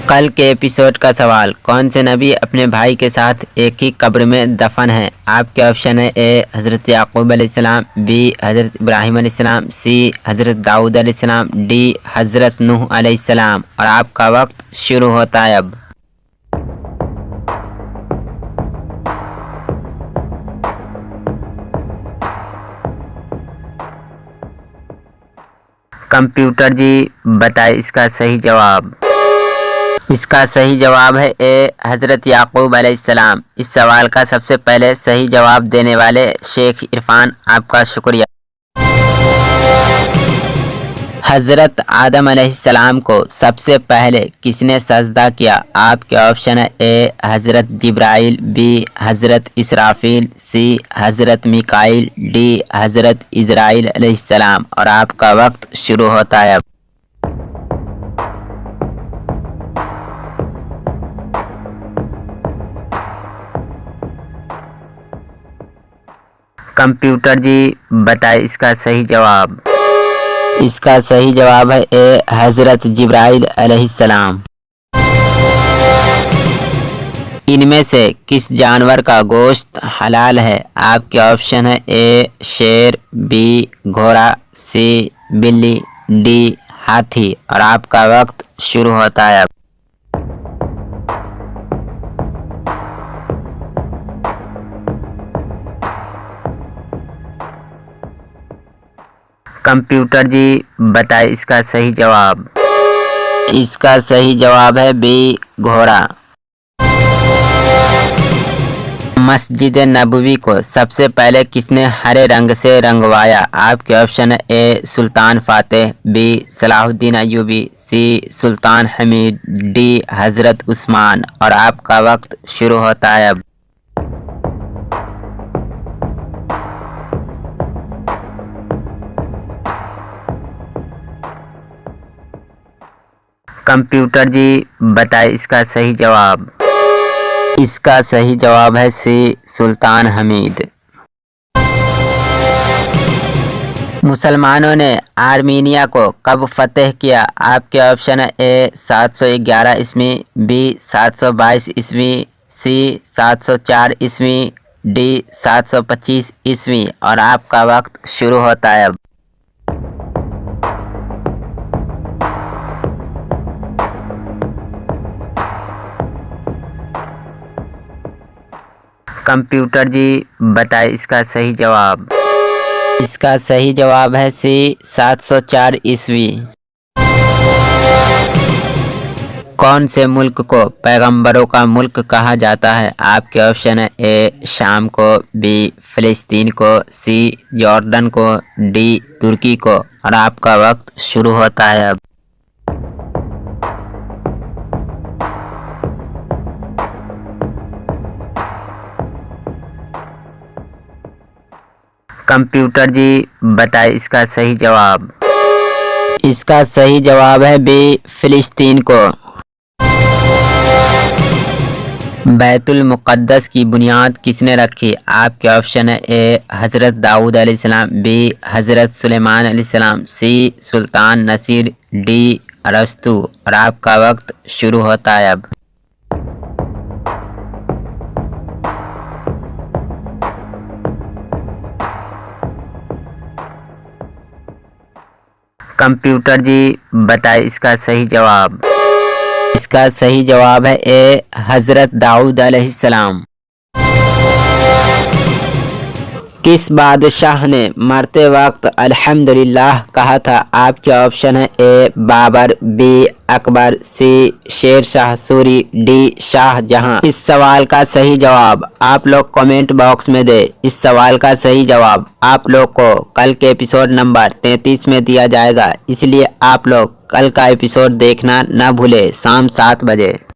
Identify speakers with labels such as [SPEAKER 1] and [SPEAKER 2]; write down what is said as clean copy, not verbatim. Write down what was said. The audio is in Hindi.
[SPEAKER 1] कल के एपिसोड का सवाल, कौन से नबी अपने भाई के साथ एक ही कब्र में दफन है? आपके ऑप्शन है ए हज़रत याकूब अलैहिस्सलाम, बी हज़रत इब्राहिम अलैहिस्सलाम, सी हज़रत दाऊद अलैहिस्सलाम, डी हज़रत नूह अलैहिस्सलाम। और आपका वक्त शुरू होता है अब। कंप्यूटर जी बताए इसका सही जवाब। इसका सही जवाब है ए हज़रत याकूब अलैहिस्सलाम। इस सवाल का सबसे पहले सही जवाब देने वाले शेख इरफान, आपका शुक्रिया। हज़रत आदम अलैहिस्सलाम को सबसे पहले किसने सजदा किया? आपके ऑप्शन है ए हज़रत जिब्राइल, बी हज़रत इसराफील, सी हज़रत मिकाइल, डी हज़रत इज़राइल अलैहिस्सलाम। और आपका वक्त शुरू होता है अब। कंप्यूटर जी बताए इसका सही जवाब। इसका सही जवाब है ए हज़रत जिब्राइल अलैहिस्सलाम। इनमें से किस जानवर का गोश्त हलाल है? आपके ऑप्शन है ए शेर, बी घोड़ा, सी बिल्ली, डी हाथी। और आपका वक्त शुरू होता है अब। कंप्यूटर जी बताए इसका सही जवाब। इसका सही जवाब है बी घोड़ा। मस्जिद नबवी को सबसे पहले किसने हरे रंग से रंगवाया? आपके ऑप्शन है ए सुल्तान फातेह, बी सलाहुद्दीन अय्यूबी, सी सुल्तान हमीद, डी हज़रत उस्मान। और आपका वक्त शुरू होता है अब। कंप्यूटर जी बताए इसका सही जवाब। इसका सही जवाब है सी सुल्तान हमीद। मुसलमानों ने आर्मीनिया को कब फतेह किया? आपके ऑप्शन है ए 711 ईस्वी, बी 722 ईस्वी, सी 704 ईस्वी, डी 725 ईस्वी। और आपका वक्त शुरू होता है अब। कंप्यूटर जी बताए इसका सही जवाब। इसका सही जवाब है सी 704 ईस्वी। कौन से मुल्क को पैगंबरों का मुल्क कहा जाता है? आपके ऑप्शन है ए शाम को, बी फ़िलिस्तीन को, सी जॉर्डन को, डी तुर्की को। और आपका वक्त शुरू होता है अब। कंप्यूटर जी बताए इसका सही जवाब। इसका सही जवाब है बी फ़िलिस्तीन को। बैतुल मुक़द्दस की बुनियाद किसने रखी? आपके ऑप्शन है ए हज़रत दाऊद अलैहिस्सलाम, बी हज़रत सुलेमान अलैहिस्सलाम, सी सुल्तान नसीर, डी अरस्तु। और आपका वक्त शुरू होता है अब। कंप्यूटर जी बताए इसका सही जवाब। इसका सही जवाब है ए हज़रत दाऊद अलैहिस्सलाम। किस बादशाह ने मरते वक्त अल्हम्दुलिल्लाह कहा था? आपके ऑप्शन है ए बाबर, बी अकबर, सी शेर शाह सूरी, डी शाहजहां। इस सवाल का सही जवाब आप लोग कमेंट बॉक्स में दे। इस सवाल का सही जवाब आप लोग को कल के एपिसोड नंबर 33 में दिया जाएगा, इसलिए आप लोग कल का एपिसोड देखना ना भूले शाम 7 बजे।